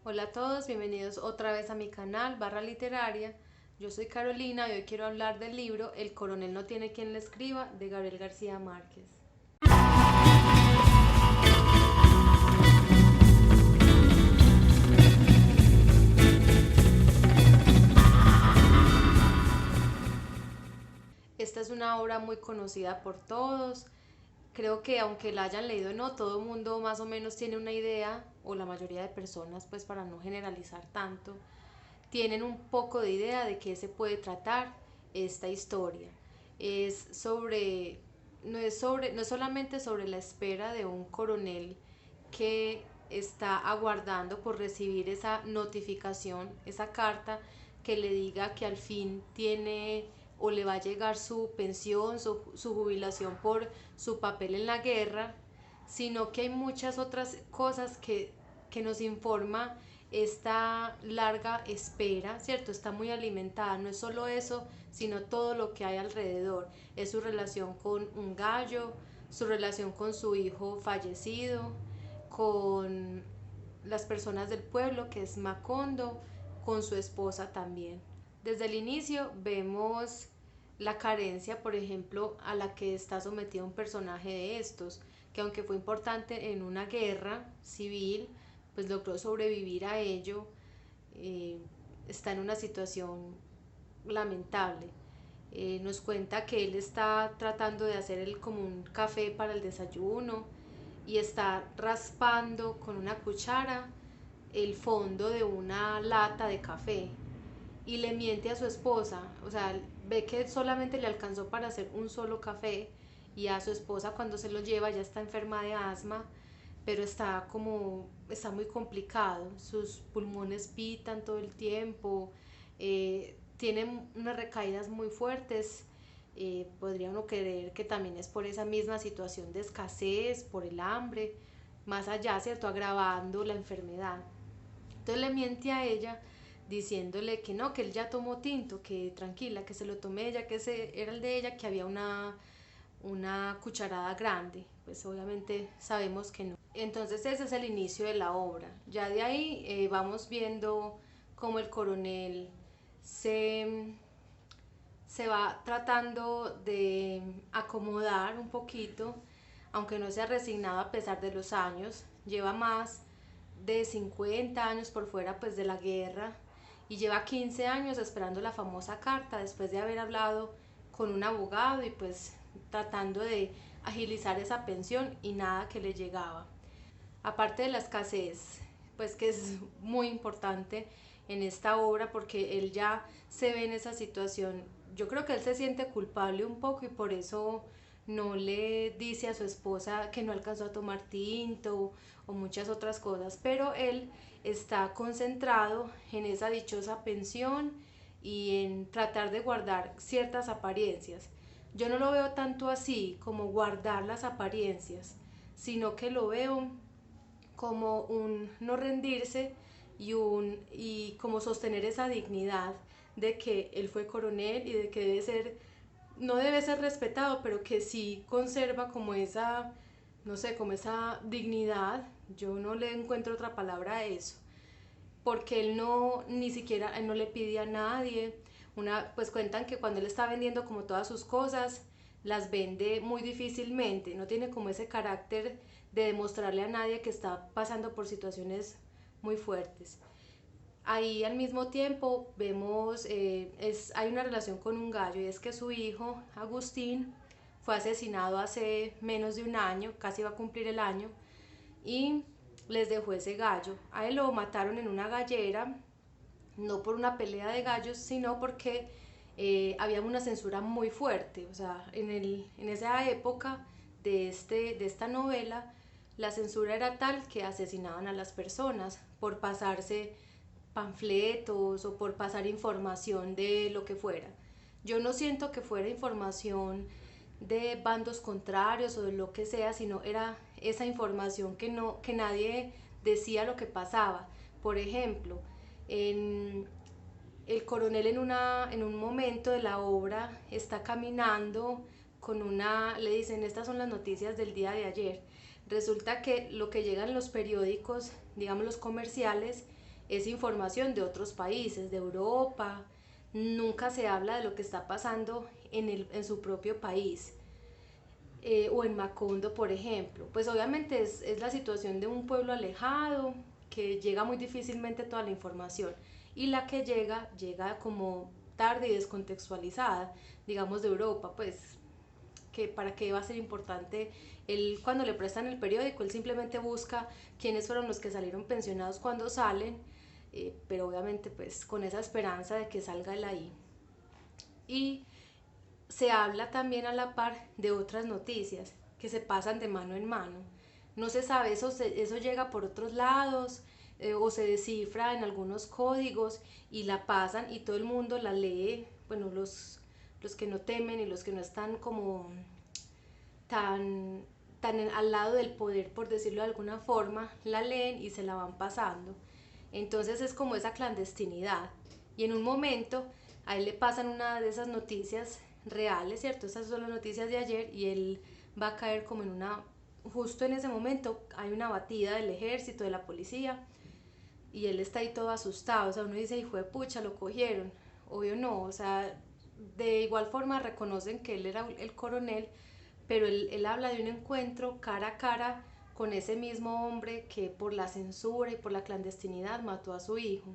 Hola a todos, bienvenidos otra vez a mi canal Barra Literaria. Yo soy Carolina y hoy quiero hablar del libro El coronel no tiene quien le escriba de Gabriel García Márquez. Esta es una obra muy conocida por todos. Creo que aunque la hayan leído o no, todo el mundo más o menos tiene una idea, o la mayoría de personas, pues para no generalizar tanto, tienen un poco de idea de qué se puede tratar esta historia. Es sobre, no es solamente sobre la espera de un coronel que está aguardando por recibir esa notificación, esa carta que le diga que al fin tiene o le va a llegar su pensión, su jubilación por su papel en la guerra, sino que hay muchas otras cosas que nos informa esta larga espera, ¿cierto? Está muy alimentada, no es solo eso, sino todo lo que hay alrededor. Es su relación con un gallo, su relación con su hijo fallecido, con las personas del pueblo, que es Macondo, con su esposa también. Desde el inicio vemos la carencia, por ejemplo, a la que está sometido un personaje de estos, que aunque fue importante en una guerra civil, pues logró sobrevivir a ello, eh, está en una situación lamentable. Nos cuenta que él está tratando de hacer como un café para el desayuno y está raspando con una cuchara el fondo de una lata de café y le miente a su esposa, o sea, ve que solamente le alcanzó para hacer un solo café y a su esposa cuando se lo lleva ya está enferma de asma, pero está muy complicado, sus pulmones pitan todo el tiempo, tiene unas recaídas muy fuertes. Podría uno creer que también es por esa misma situación de escasez, por el hambre, más allá, ¿cierto? Agravando la enfermedad. Entonces le miente a ella diciéndole que no, que él ya tomó tinto, que tranquila, que se lo tomé ella, que ese era el de ella, que había una cucharada grande. Pues obviamente sabemos que no. Entonces ese es el inicio de la obra. Ya de ahí vamos viendo cómo el coronel se, se va tratando de acomodar un poquito, aunque no se ha resignado a pesar de los años. Lleva más de 50 años por fuera pues de la guerra y lleva 15 años esperando la famosa carta después de haber hablado con un abogado y pues tratando de agilizar esa pensión y nada que le llegaba. Aparte de la escasez, pues que es muy importante en esta obra porque él ya se ve en esa situación. Yo creo que él se siente culpable un poco y por eso no le dice a su esposa que no alcanzó a tomar tinto o muchas otras cosas, pero él está concentrado en esa dichosa pensión y en tratar de guardar ciertas apariencias. Yo no lo veo tanto así como guardar las apariencias, sino que lo veo como un no rendirse y como sostener esa dignidad de que él fue coronel y de que debe ser, no debe ser respetado, pero que sí conserva como esa, no sé, como esa dignidad. Yo no le encuentro otra palabra a eso, porque él no, ni siquiera, él no le pide a nadie. Pues cuentan que cuando él está vendiendo como todas sus cosas, las vende muy difícilmente, no tiene como ese carácter de demostrarle a nadie que está pasando por situaciones muy fuertes. Ahí al mismo tiempo vemos, hay una relación con un gallo y es que su hijo, Agustín, fue asesinado hace menos de un año, casi va a cumplir el año, y les dejó ese gallo. A él lo mataron en una gallera, no por una pelea de gallos, sino porque había una censura muy fuerte. O sea, en esa época de esta novela, la censura era tal que asesinaban a las personas por pasarse panfletos o por pasar información de lo que fuera. Yo no siento que fuera información de bandos contrarios o de lo que sea, sino era esa información que nadie decía lo que pasaba. Por ejemplo, en, el coronel en un momento de la obra está caminando con le dicen, estas son las noticias del día de ayer. Resulta que lo que llega en los periódicos, digamos los comerciales, es información de otros países, de Europa. Nunca se habla de lo que está pasando en su propio país. O en Macondo, por ejemplo. Pues obviamente es la situación de un pueblo alejado, que llega muy difícilmente toda la información. Y la que llega, llega como tarde y descontextualizada, digamos de Europa, pues que para qué va a ser importante. Él, cuando le prestan el periódico, él simplemente busca quiénes fueron los que salieron pensionados cuando salen, pero obviamente pues con esa esperanza de que salga él ahí. Y se habla también a la par de otras noticias que se pasan de mano en mano. No se sabe, eso llega por otros lados, o se descifra en algunos códigos y la pasan y todo el mundo la lee, bueno, los que no temen y los que no están como tan, al lado del poder, por decirlo de alguna forma, la leen y se la van pasando. Entonces es como esa clandestinidad. Y en un momento a él le pasan una de esas noticias reales, ¿cierto? Esas son las noticias de ayer y él va a caer como en una... Justo en ese momento hay una batida del ejército, de la policía, y él está ahí todo asustado. O sea, uno dice, hijo de pucha, lo cogieron. Obvio no, o sea, de igual forma reconocen que él era el coronel, pero él habla de un encuentro cara a cara con ese mismo hombre que por la censura y por la clandestinidad mató a su hijo,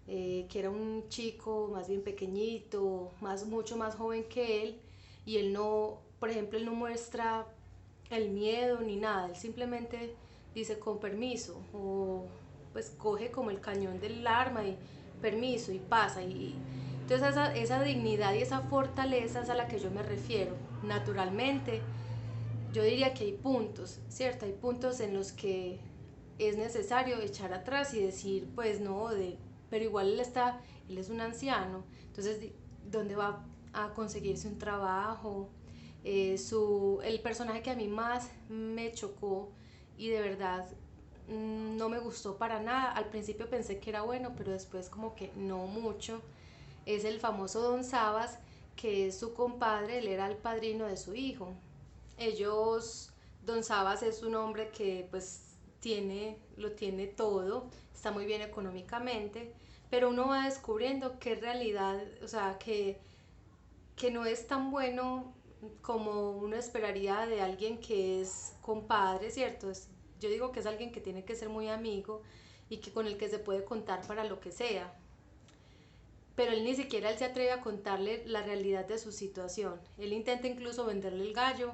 que era un chico más bien pequeñito, mucho más joven que él, y él no, por ejemplo, él no muestra el miedo ni nada, él simplemente dice con permiso, o pues coge como el cañón del arma y permiso y pasa, y entonces esa dignidad y esa fortaleza es a la que yo me refiero. Naturalmente, yo diría que hay puntos, ¿cierto? Hay puntos en los que es necesario echar atrás y decir, pues no, pero igual él es un anciano, entonces, ¿dónde va a conseguirse un trabajo? El personaje que a mí más me chocó y de verdad no me gustó para nada, al principio pensé que era bueno, pero después como que no mucho, es el famoso Don Sabas, que es su compadre, él era el padrino de su hijo. Ellos, Don Sabas es un hombre que pues lo tiene todo, está muy bien económicamente, pero uno va descubriendo que en realidad, o sea, que no es tan bueno como uno esperaría de alguien que es compadre, ¿cierto? Yo digo que es alguien que tiene que ser muy amigo y que con el que se puede contar para lo que sea, pero él ni siquiera él se atreve a contarle la realidad de su situación. Él intenta incluso venderle el gallo,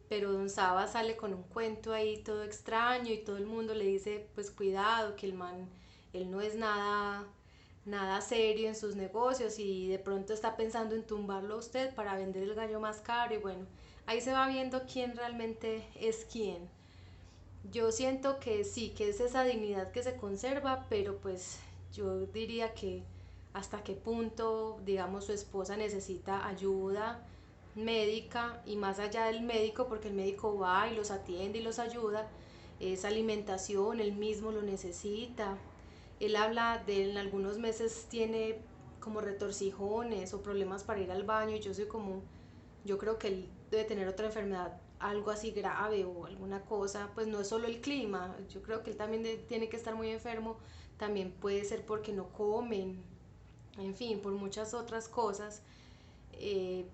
pero Don Saba sale con un cuento ahí todo extraño y todo el mundo le dice, pues cuidado, que el man, él no es nada serio en sus negocios y de pronto está pensando en tumbarlo a usted para vender el gallo más caro y bueno, ahí se va viendo quién realmente es quién. Yo siento que sí, que es esa dignidad que se conserva, pero pues yo diría que hasta qué punto, digamos, su esposa necesita ayuda médica y más allá del médico, porque el médico va y los atiende y los ayuda, es alimentación, él mismo lo necesita. Él habla de en algunos meses tiene como retorcijones o problemas para ir al baño y yo creo que él debe tener otra enfermedad, algo así grave o alguna cosa, pues no es solo el clima, yo creo que él también tiene que estar muy enfermo, también puede ser porque no comen, en fin, por muchas otras cosas.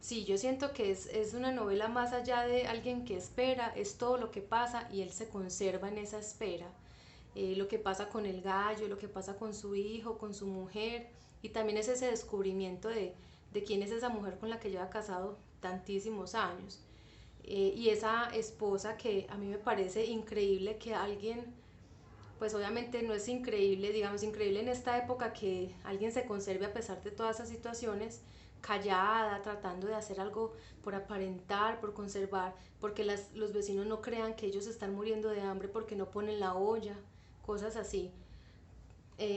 Sí, yo siento que es una novela más allá de alguien que espera, es todo lo que pasa y él se conserva en esa espera. Lo que pasa con el gallo, lo que pasa con su hijo, con su mujer, y también es ese descubrimiento de quién es esa mujer con la que lleva casado tantísimos años. Y esa esposa que a mí me parece increíble que alguien, pues obviamente no es increíble, digamos increíble en esta época que alguien se conserve a pesar de todas esas situaciones, callada, tratando de hacer algo por aparentar, por conservar, porque los vecinos no crean que ellos están muriendo de hambre porque no ponen la olla, cosas así.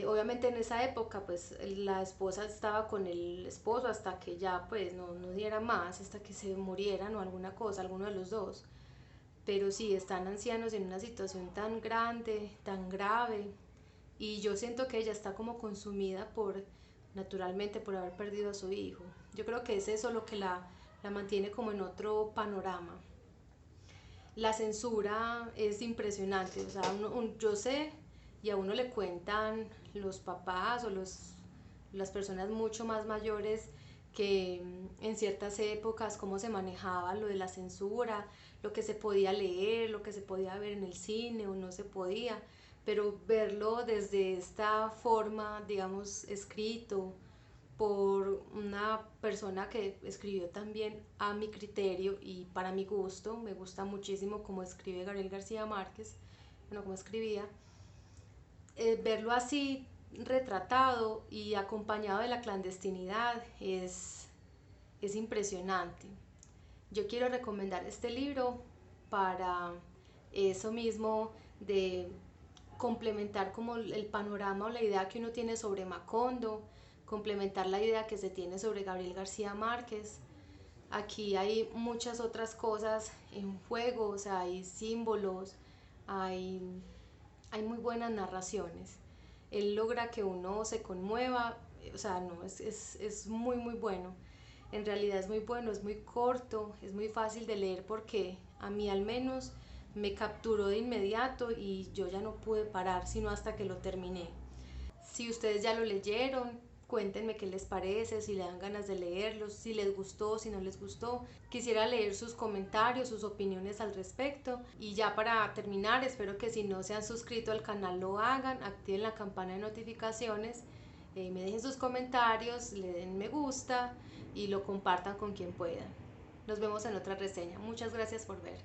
Obviamente en esa época pues la esposa estaba con el esposo hasta que ya pues no diera más, hasta que se murieran o alguna cosa, alguno de los dos. Pero sí, están ancianos en una situación tan grande, tan grave, y yo siento que ella está como consumida naturalmente, por haber perdido a su hijo. Yo creo que es eso lo que la mantiene como en otro panorama. La censura es impresionante, o sea, yo sé y a uno le cuentan los papás o las personas mucho más mayores que en ciertas épocas cómo se manejaba lo de la censura, lo que se podía leer, lo que se podía ver en el cine o no se podía, pero verlo desde esta forma, digamos, escrito por una persona que escribió también a mi criterio y para mi gusto, me gusta muchísimo cómo escribe Gabriel García Márquez, bueno, cómo escribía, verlo así retratado y acompañado de la clandestinidad es impresionante. Yo quiero recomendar este libro para eso mismo de complementar como el panorama o la idea que uno tiene sobre Macondo, complementar la idea que se tiene sobre Gabriel García Márquez. Aquí hay muchas otras cosas en juego, o sea, hay símbolos, hay, hay muy buenas narraciones. Él logra que uno se conmueva, o sea, no, es muy, muy bueno. En realidad es muy bueno, es muy corto, es muy fácil de leer porque a mí al menos me capturó de inmediato y yo ya no pude parar sino hasta que lo terminé. Si ustedes ya lo leyeron, cuéntenme qué les parece, si le dan ganas de leerlos, si les gustó, si no les gustó. Quisiera leer sus comentarios, sus opiniones al respecto. Y ya para terminar, espero que si no se han suscrito al canal lo hagan, activen la campana de notificaciones, me dejen sus comentarios, le den me gusta y lo compartan con quien puedan. Nos vemos en otra reseña. Muchas gracias por ver.